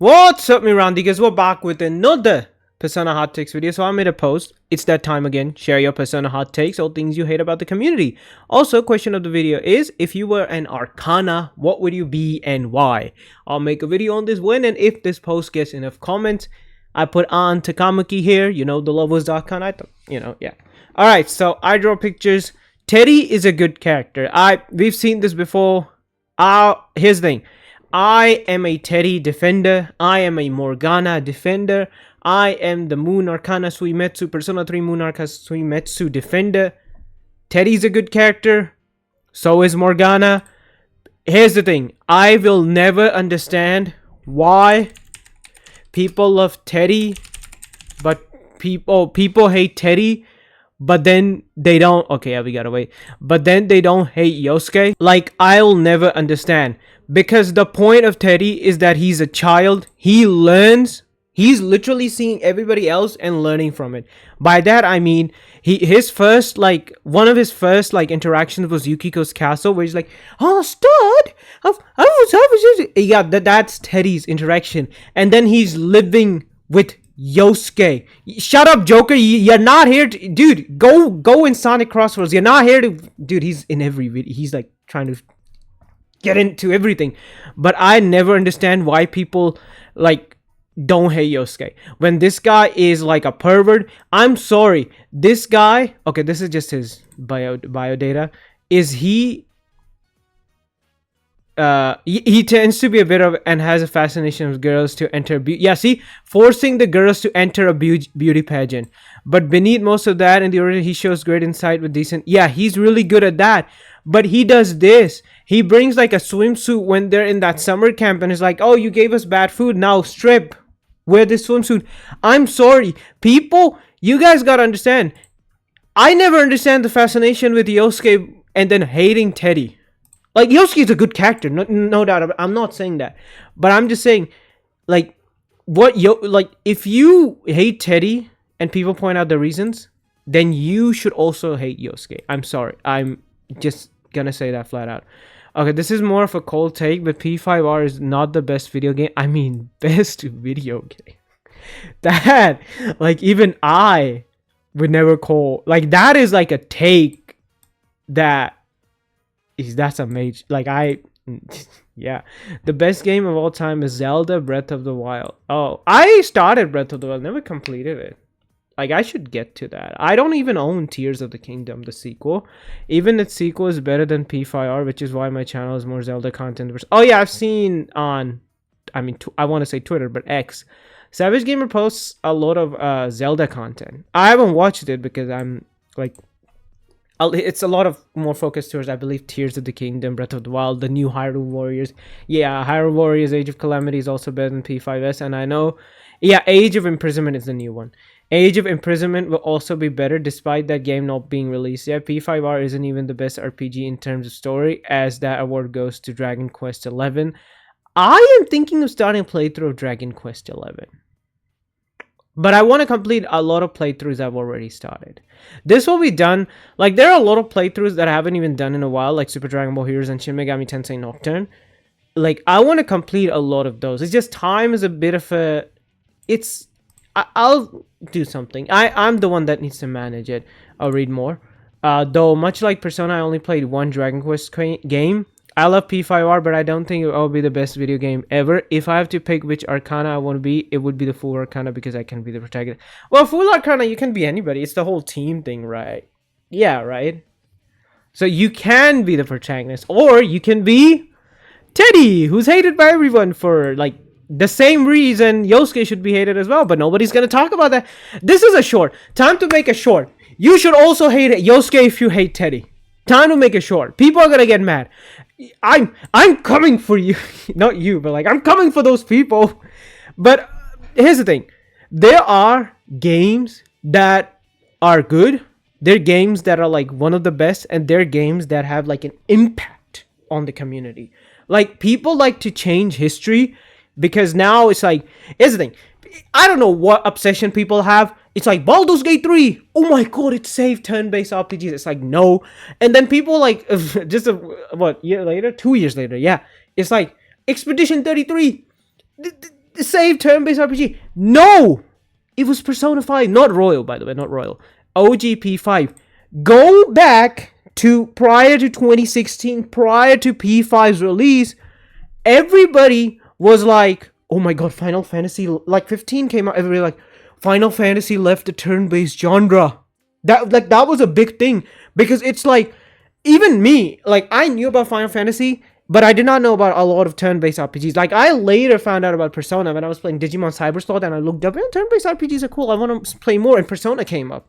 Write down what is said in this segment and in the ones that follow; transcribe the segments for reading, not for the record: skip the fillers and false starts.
What's up, me Randigas? We're back with another Persona Hot Takes video. So I made a post. It's that time again. Share your Persona Hot Takes or things you hate about the community. Also, question of the video is, if you were an Arcana, what would you be and why? I'll make a video on this when and if this post gets enough comments. I put on Takamaki here. You know, the lovers Arcana. Yeah. Alright, so I draw pictures. Teddie is a good character. We've seen this before. Here's the thing. I am a Teddie defender. I am a Morgana defender. I am the Moon Arcana Suimetsu, Persona 3 Moon Arcana Suimetsu defender. Teddie's a good character. So is Morgana. Here's the thing. I will never understand why people love Teddie, but people hate Teddie, but then they don't. Okay, yeah, we gotta wait. But then they don't hate Yosuke. Like, I'll never understand. Because the point of Teddie is that he's a child. He learns. He's literally seeing everybody else and learning from it. By that I mean, one of his first interactions was Yukiko's castle, where he's like, "Oh, stud, yeah, that's Teddie's interaction." And then he's living with Yosuke. Shut up, Joker. You're not here to, dude. Go in Sonic Crossroads. You're not here to, dude. He's in every video. He's like trying to get into everything. But I never understand why people don't hate Yosuke when this guy is like a pervert. I'm sorry, this guy, okay, this is just his bio data. Is he tends to be a bit of, and has a fascination with girls to enter forcing the girls to enter a beauty pageant. But beneath most of that, in the order, he shows great insight with decent, he's really good at that. But he does this. He brings like a swimsuit when they're in that summer camp and is like, "Oh, you gave us bad food, now strip, wear this swimsuit." I'm sorry, people, you guys gotta understand. I never understand the fascination with Yosuke and then hating Teddie. Like, Yosuke is a good character, no doubt. I'm not saying that, but I'm just saying, like, if you hate Teddie and people point out the reasons, then you should also hate Yosuke. I'm sorry. I'm just gonna say that flat out. Okay, this is more of a cold take, but P5R is not the best video game. I mean, best video game. That, like, even I would never call. Like, that is like a take that's a major. Like, yeah. The best game of all time is Zelda Breath of the Wild. Oh, I started Breath of the Wild, never completed it. Like, I should get to that. I don't even own Tears of the Kingdom, the sequel. Even its sequel is better than P5R, which is why my channel is more Zelda content. Oh yeah, I've seen on, I want to say Twitter, but X. Savage Gamer posts a lot of Zelda content. I haven't watched it because I'm like, it's a lot of more focused towards, I believe, Tears of the Kingdom, Breath of the Wild, the new Hyrule Warriors. Yeah, Hyrule Warriors Age of Calamity is also better than P5S, and I know, yeah, Age of Imprisonment is the new one. Age of Imprisonment will also be better despite that game not being released yet. P5R isn't even the best RPG in terms of story, as that award goes to Dragon Quest XI. I am thinking of starting a playthrough of Dragon Quest XI. But I want to complete a lot of playthroughs I've already started. This will be done. Like, there are a lot of playthroughs that I haven't even done in a while, like Super Dragon Ball Heroes and Shin Megami Tensei Nocturne. Like, I want to complete a lot of those. It's just time is a bit of a... I'll do something. I'm the one that needs to manage it. I'll read more. Though, much like Persona, I only played one Dragon Quest game. I love P5R, but I don't think it will be the best video game ever. If I have to pick which Arcana I want to be, it would be the Full Arcana, because I can be the protagonist. Well, Full Arcana, you can be anybody. It's the whole team thing, right? Yeah, right? So you can be the protagonist. Or you can be Teddie, who's hated by everyone for, like, the same reason Yosuke should be hated as well, but nobody's gonna talk about that. This is a short. Time to make a short. You should also hate Yosuke if you hate Teddie. Time to make a short. People are gonna get mad. I'm coming for you. Not you, but like, I'm coming for those people. But here's the thing. There are games that are good. There are games that are like one of the best, and there are games that have like an impact on the community. Like, people like to change history, because now it's like, here's the thing. I don't know what obsession people have. It's like, Baldur's Gate 3. Oh my god, it saved turn-based RPGs. It's like, no. And then people like, just year later? 2 years later, yeah. It's like, Expedition 33. save turn-based RPG. No! It was Persona 5. Not Royal, by the way. Not Royal. OG P5. Go back to prior to 2016, prior to P5's release. Everybody was like, oh my god, Final Fantasy, like 15 came out, everybody like, Final Fantasy left the turn-based genre. That was a big thing, because it's like, even me, like, I knew about Final Fantasy, but I did not know about a lot of turn-based RPGs. Like, I later found out about Persona when I was playing Digimon Cyber Sleuth, and I looked up, turn-based RPGs are cool, I want to play more, and Persona came up.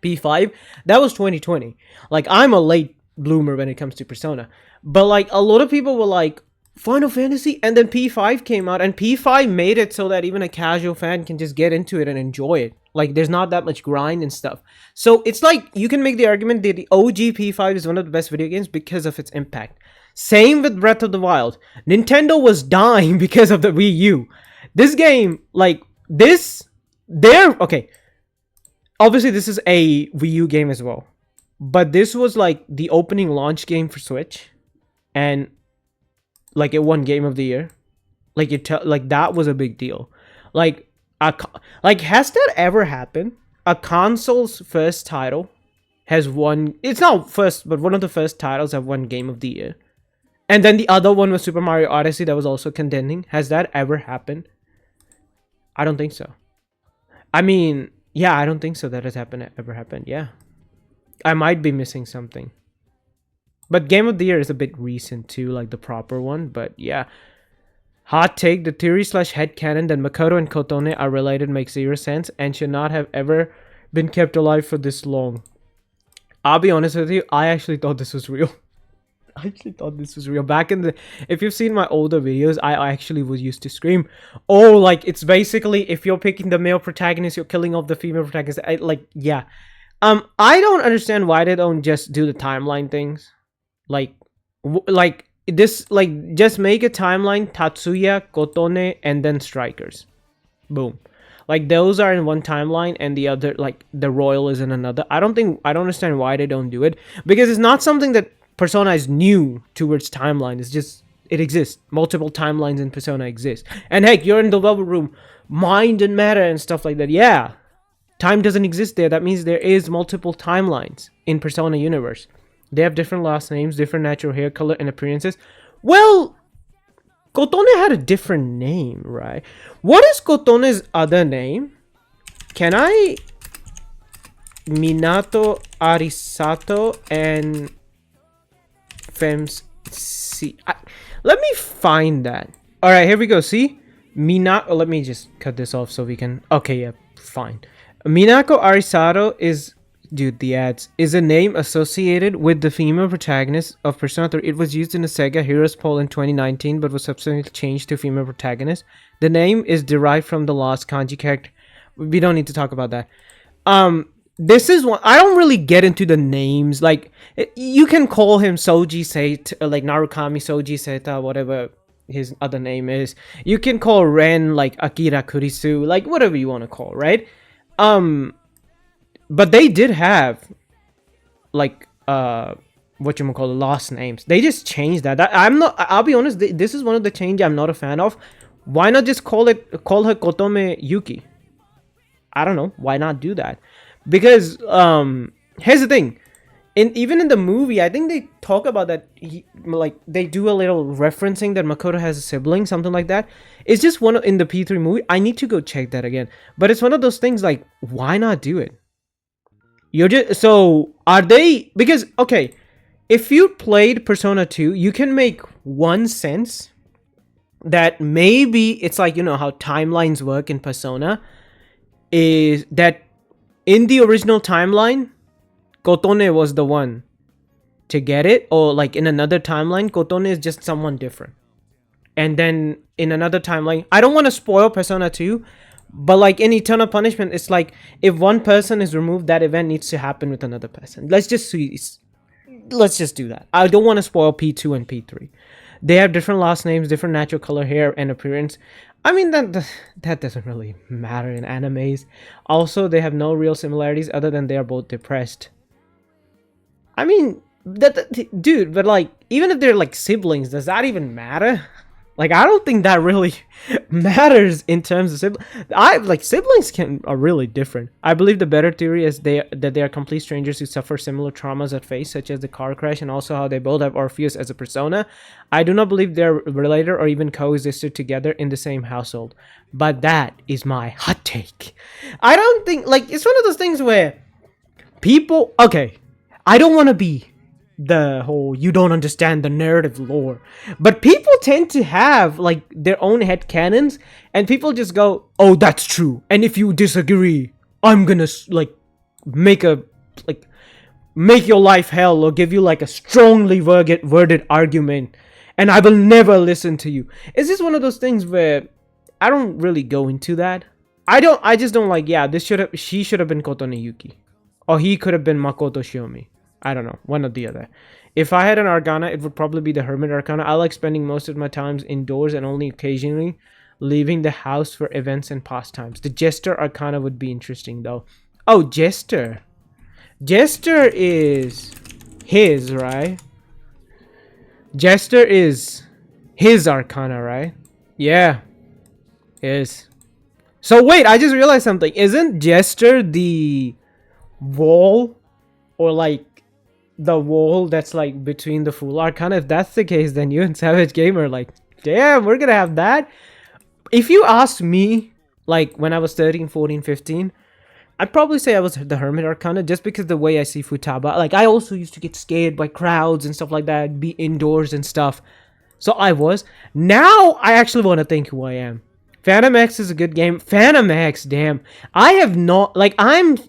P5, that was 2020. Like, I'm a late bloomer when it comes to Persona. But, like, a lot of people were like, Final Fantasy, and then P5 came out, and P5 made it so that even a casual fan can just get into it and enjoy it. Like, there's not that much grind and stuff. So, it's like, you can make the argument that the OG P5 is one of the best video games because of its impact. Same with Breath of the Wild. Nintendo was dying because of the Wii U. This game, like, okay. Obviously, this is a Wii U game as well. But this was, like, the opening launch game for Switch. And, like, it won Game of the Year. Like, that was a big deal. Like, has that ever happened? A console's first title has won... It's not first, but one of the first titles have won Game of the Year. And then the other one was Super Mario Odyssey that was also contending. Has that ever happened? I don't think so. I mean... Yeah, I don't think so that has ever happened. Yeah. I might be missing something. But Game of the Year is a bit recent too, like the proper one. But yeah. Hot take, the theory / headcanon that Makoto and Kotone are related makes zero sense and should not have ever been kept alive for this long. I'll be honest with you, I actually thought this was real. Back in the... If you've seen my older videos, I actually was used to scream, oh, like, it's basically, if you're picking the male protagonist, you're killing off the female protagonist. Yeah. I don't understand why they don't just do the timeline things. Like this, like, just make a timeline, Tatsuya, Kotone, and then Strikers. Boom. Like, those are in one timeline, and the other, like, the Royal is in another. I don't understand why they don't do it, because it's not something that Persona is new towards timeline. It's just, it exists. Multiple timelines in Persona exist. And heck, you're in the Velvet Room, mind and matter and stuff like that. Yeah, time doesn't exist there. That means there is multiple timelines in Persona universe. They have different last names, different natural hair color and appearances. Well, Kotone had a different name, right? What is Kotone's other name? Can I... Minato Arisato and... See, let me find that. All right, here we go. See, let me just cut this off so we can. Okay, yeah, fine. Minako Arisato is, dude, the ads is a name associated with the female protagonist of Persona 3. It was used in the Sega Heroes poll in 2019, but was subsequently changed to female protagonist. The name is derived from the lost kanji character. We don't need to talk about that. This is one, I don't really get into the names. Like, you can call him Soji Seta, like Narukami Soji Seta, whatever his other name is. You can call Ren like Akira Kurisu, like whatever you want to call, right? But they did have like whatchamacallit, last names. They just changed that. I'll be honest, this is one of the changes I'm not a fan of. Why not just call her Kotome Yuki? I don't know. Why not do that? Because here's the thing, even in the movie, I think they talk about that. They do a little referencing that Makoto has a sibling, something like that. It's just one in the P3 movie. I need to go check that again. But it's one of those things, like, why not do it? You're just are they, because okay, if you played Persona 2, you can make one sense that maybe it's like, you know how timelines work in Persona, is that in the original timeline, Kotone was the one to get it. Or like in another timeline, Kotone is just someone different. And then in another timeline, I don't want to spoil Persona 2, but like in Eternal Punishment, it's like if one person is removed, that event needs to happen with another person. Let's just do that. I don't want to spoil P2 and P3. They have different last names, different natural color, hair, and appearance. I mean, that doesn't really matter in animes. Also, they have no real similarities other than they are both depressed. I mean, dude, but like, even if they're like siblings, does that even matter? Like, I don't think that really matters in terms of siblings. I like siblings are really different. I believe the better theory is that they are complete strangers who suffer similar traumas at face, such as the car crash, and also how they both have Orpheus as a persona. I do not believe they're related or even coexisted together in the same household. But that is my hot take. I don't think, like, it's one of those things where people, okay, I don't want to be the whole you don't understand the narrative lore, but people tend to have like their own head canons, and people just go, oh, that's true, and if you disagree, I'm gonna like make a like make your life hell or give you like a strongly worded argument, and I will never listen to you. It's just one of those things where I don't really go into that. I just don't like, yeah, she should have been Kotone Yuki, or he could have been Makoto Shiomi. I don't know, one or the other. If I had an Arcana, it would probably be the Hermit Arcana. I like spending most of my times indoors and only occasionally leaving the house for events and pastimes. The Jester Arcana would be interesting though. Oh, Jester. Jester is his, right? Jester is his Arcana, right? Yeah, is. So wait, I just realized something. Isn't Jester the wall, or like the wall that's like between the full Arcana? If that's the case, then you and Savage Gamer like, damn, we're gonna have that. If you ask me, like when I was 13, 14, 15, I'd probably say I was the Hermit Arcana, just because the way I see Futaba. Like, I also used to get scared by crowds and stuff like that, be indoors and stuff. So I was. Now I actually want to think who I am. Phantom X is a good game. Phantom X, damn. I have not, like, I'm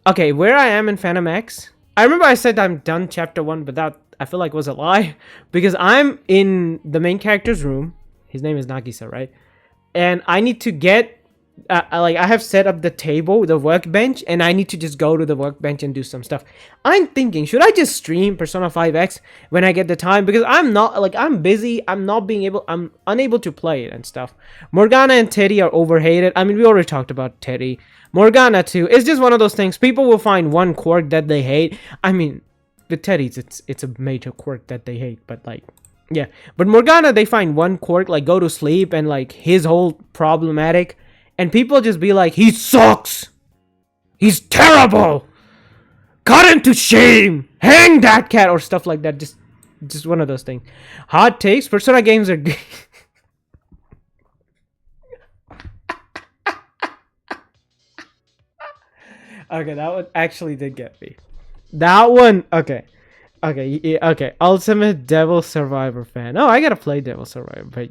okay, where I am in Phantom X, I remember I said I'm done chapter 1, but that I feel like was a lie, because I'm in the main character's room. His name is Nagisa, right? And I need to get like, I have set up the table, the workbench, and I need to just go to the workbench and do some stuff. I'm thinking, should I just stream Persona 5X when I get the time? Because I'm not, like, I'm busy, I'm unable to play it and stuff. Morgana and Teddie are overhated. I mean, we already talked about Teddie. Morgana too. It's just one of those things. People will find one quirk that they hate. I mean, with Teddie's, it's a major quirk that they hate, but like, yeah. But Morgana, they find one quirk, like go to sleep, and like his whole problematic. And people just be like, he sucks! He's terrible! Cut him to shame! Hang that cat! Or stuff like that. Just one of those things. Hot takes? Persona games are good. Okay, that one actually did get me. That one, okay. Okay, yeah, okay. Ultimate Devil Survivor fan. Oh, I gotta play Devil Survivor, but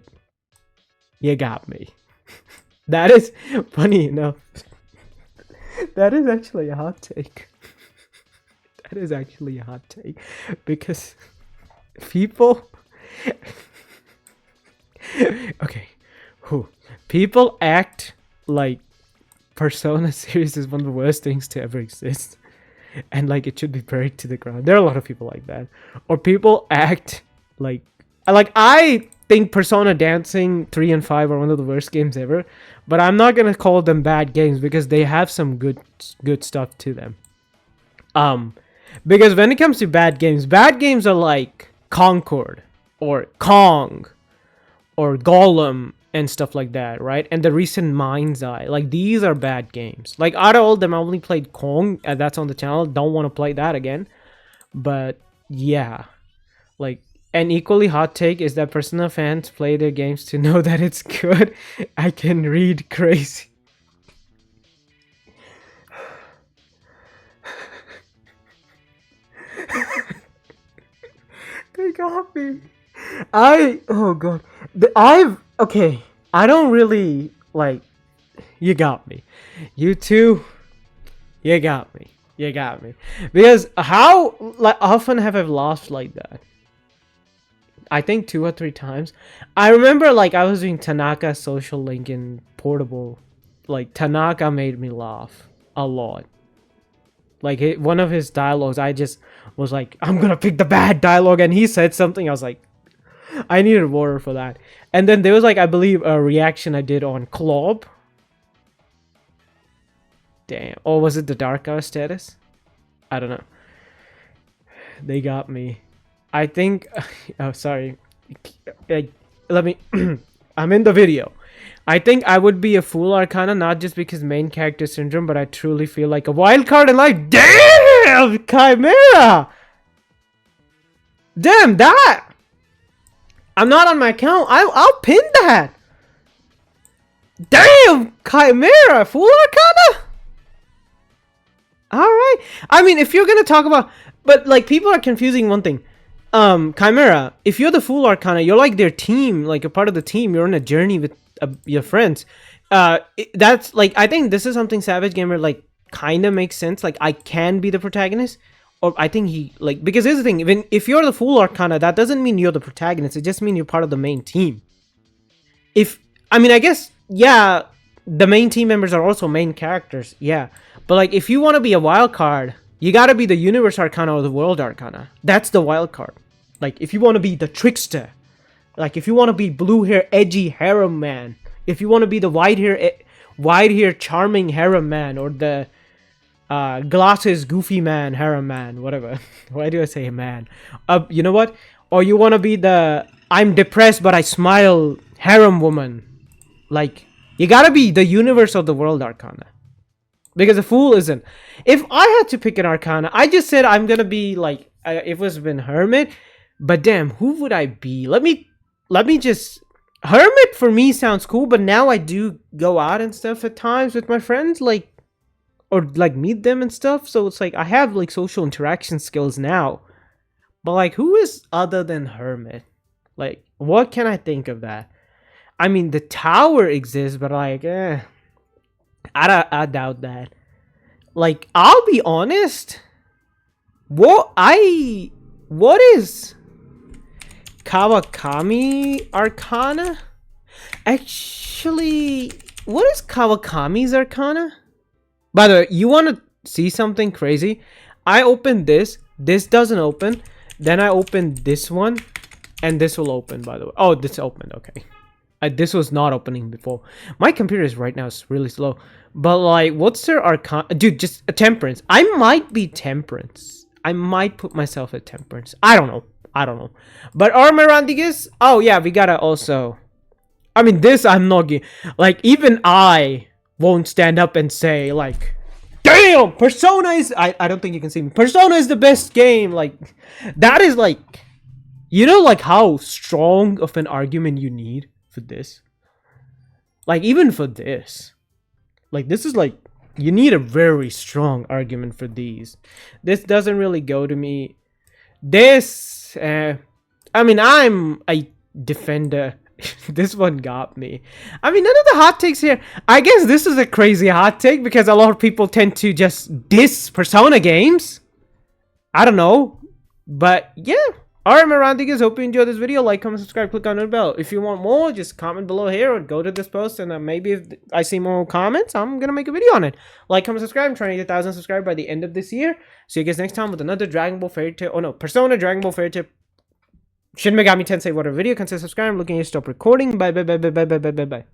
you got me. That is funny enough. That is actually a hot take. That is actually a hot take. Because people... Okay. People act like Persona series is one of the worst things to ever exist. And like it should be buried to the ground. There are a lot of people like that. Or people act like I think Persona Dancing 3 and 5 are one of the worst games ever, but I'm not gonna call them bad games because they have some good stuff to them. Because when it comes to bad games are like Concord or Kong or Golem and stuff like that, right? And the recent Mind's Eye, like these are bad games. Like out of all of them, I only played Kong, and that's on the channel. Don't want to play that again. But yeah, like. An equally hot take is that Persona fans play their games to know that it's good. I can read crazy. They got me. Oh god. Okay. I don't really, like, you got me. You too, you got me. You got me. Because how, like, often have I lost like that? I think 2 or 3 times. I remember, like, I was doing Tanaka Social Link in Portable. Like, Tanaka made me laugh a lot. Like, one of his dialogues, I just was like, I'm gonna pick the bad dialogue, and he said something, I was like, I needed water for that. And then there was, like, I believe a reaction I did on Klob. Damn. Or was it the Dark Hour status? I don't know. They got me. I think... Oh, sorry. Let me... I'm in the video. I think I would be a Fool Arcana, not just because main character syndrome, but I truly feel like a wild card in life. Damn, Chimera! Damn, that! I'm not on my account. I'll pin that! Damn, Chimera! Fool Arcana? Alright. I mean, if you're gonna talk about... But, like, people are confusing one thing. Chimera, if you're the Fool Arcana, you're like their team, like a part of the team. You're on a journey with your friends. That's like, I think this is something Savage Gamer like kind of makes sense. Like, I can be the protagonist, or I think he like, because here's the thing: even if you're the Fool Arcana, that doesn't mean you're the protagonist. It just means you're part of the main team. If I mean, I guess yeah, the main team members are also main characters. Yeah, but like if you want to be a wild card, you gotta be the Universe Arcana or the World Arcana. That's the wild card. Like, if you want to be the trickster, like if you want to be blue hair edgy harem man, if you want to be the white hair charming harem man, or the glasses goofy man harem man, whatever. Why do I say man? You know what? Or you want to be the I'm depressed but I smile harem woman. Like, you gotta be the Universe of the World Arcana. Because a Fool isn't. If I had to pick an Arcana, I just said I'm gonna be like, it was been Hermit. But damn, who would I be? Let me just... Hermit for me sounds cool, but now I do go out and stuff at times with my friends, like, or like meet them and stuff. So it's like I have like social interaction skills now. But like, who is other than Hermit? Like, what can I think of that? I mean, the Tower exists, but like, I doubt that. Like, I'll be honest. What is Kawakami Arcana? Actually, what is Kawakami's Arcana? By the way, you want to see something crazy? I opened this. This doesn't open. Then I opened this one. And this will open, by the way. Oh, this opened. Okay. This was not opening before. My computer is right now is really slow. But like, what's their Arcana? Dude, just a Temperance. I might be Temperance. I might put myself at Temperance. I don't know. But Armorandigus, oh yeah, we gotta also... I mean, this I'm not getting... Like, even I won't stand up and say, like, damn, Persona is... I don't think you can see me. Persona is the best game. Like, that is like... You know, like, how strong of an argument you need for this? Like, even for this. Like, this is like... You need a very strong argument for these. This doesn't really go to me. This... I mean, I'm a defender. This one got me. I mean, none of the hot takes here. I guess this is a crazy hot take because a lot of people tend to just diss Persona games. I don't know. But yeah. Alright, my Randigas, hope you enjoyed this video. Like, comment, subscribe, click on the bell. If you want more, just comment below here or go to this post, and maybe if I see more comments, I'm gonna make a video on it. Like, comment, subscribe. I'm trying to get 1,000 subscribers by the end of this year. See you guys next time with another Dragon Ball Fairy Tale. Oh no, Persona, Dragon Ball Fairy Tale, Shin Megami Tensei, whatever video. Consider subscribing. I'm looking to stop recording. Bye.